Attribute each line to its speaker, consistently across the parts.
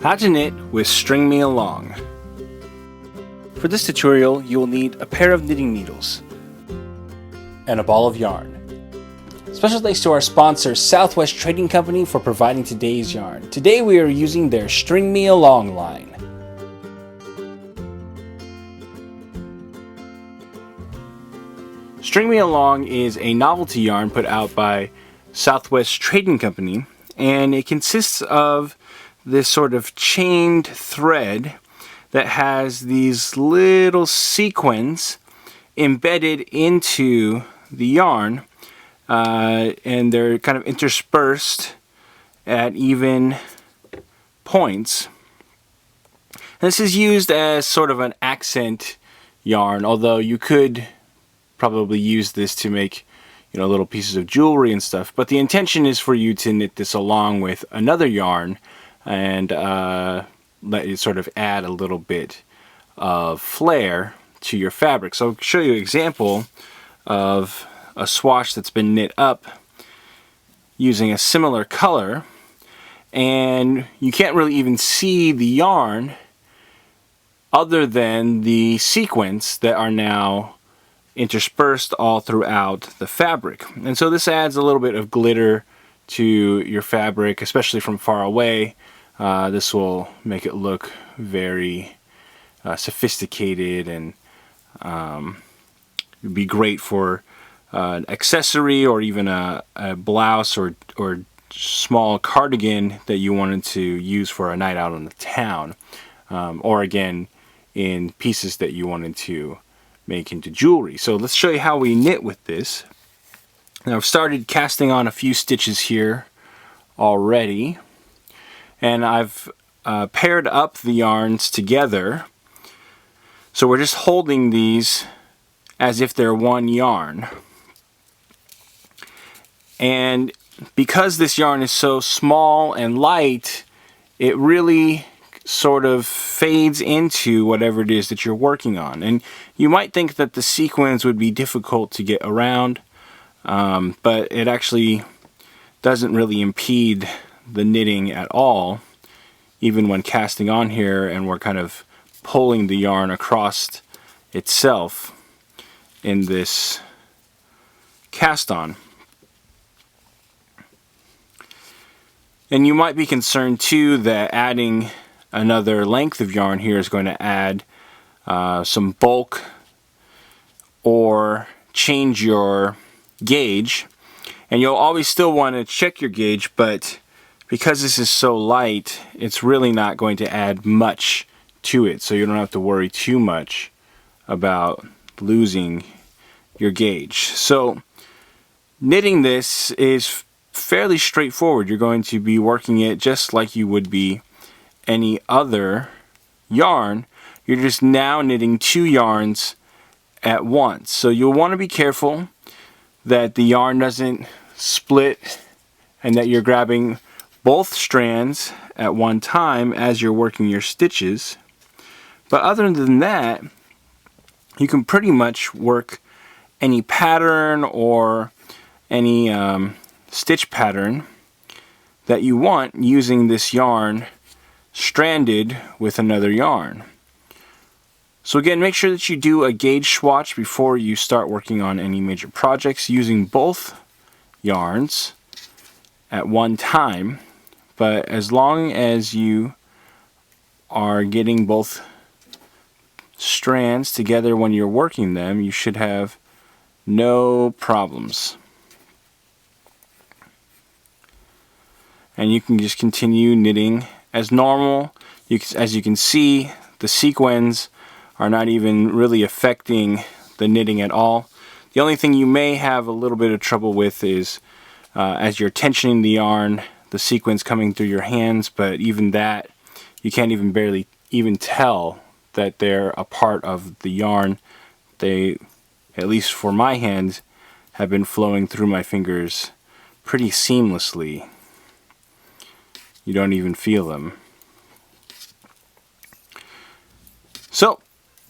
Speaker 1: How to knit with String Me Along. For this tutorial, you will need a pair of knitting needles and a ball of yarn. Special thanks to our sponsor, Southwest Trading Company, for providing today's yarn. Today we are using their String Me Along line. String Me Along is a novelty yarn put out by Southwest Trading Company, and it consists of this sort of chained thread that has these little sequins embedded into the yarn, and they're kind of interspersed at even points. This is used as sort of an accent yarn, although you could probably use this to make, little pieces of jewelry and stuff, but the intention is for you to knit this along with another yarn and let it sort of add a little bit of flair to your fabric. So I'll show you an example of a swatch that's been knit up using a similar color, and you can't really even see the yarn other than the sequins that are now interspersed all throughout the fabric. And so this adds a little bit of glitter to your fabric, especially from far away. This will make it look very sophisticated, and it'd be great for an accessory or even a blouse or small cardigan that you wanted to use for a night out on the town, or again in pieces that you wanted to make into jewelry. So let's show you how we knit with this. Now I've started casting on a few stitches here already, and I've paired up the yarns together, so we're just holding these as if they're one yarn. And because this yarn is so small and light, it really sort of fades into whatever it is that you're working on. And you might think that the sequins would be difficult to get around, but it actually doesn't really impede the knitting at all, even when casting on here and we're kind of pulling the yarn across itself in this cast on. And you might be concerned too that adding another length of yarn here is going to add some bulk or change your gauge, and you'll always still want to check your gauge, but because this is so light, it's really not going to add much to it, so you don't have to worry too much about losing your gauge. So knitting this is fairly straightforward. You're going to be working it just like you would be any other yarn. You're just now knitting two yarns at once. So you'll want to be careful that the yarn doesn't split and that you're grabbing both strands at one time as you're working your stitches. But other than that, you can pretty much work any pattern or any stitch pattern that you want using this yarn stranded with another yarn. So again, make sure that you do a gauge swatch before you start working on any major projects using both yarns at one time. But as long as you are getting both strands together when you're working them, you should have no problems. And you can just continue knitting as normal. As you can see, the sequins are not even really affecting the knitting at all. The only thing you may have a little bit of trouble with is as you're tensioning the yarn, the sequins coming through your hands, but even that, you can't even barely even tell that they're a part of the yarn. They, at least for my hands, have been flowing through my fingers pretty seamlessly. You don't even feel them. So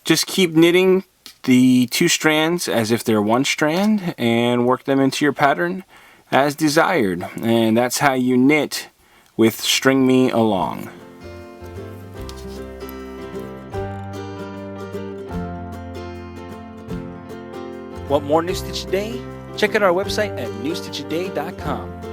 Speaker 1: just keep knitting the two strands as if they're one strand and work them into your pattern as desired. And that's how you knit with String Me Along. Want more New Stitch a Day? Check out our website at newstitchaday.com.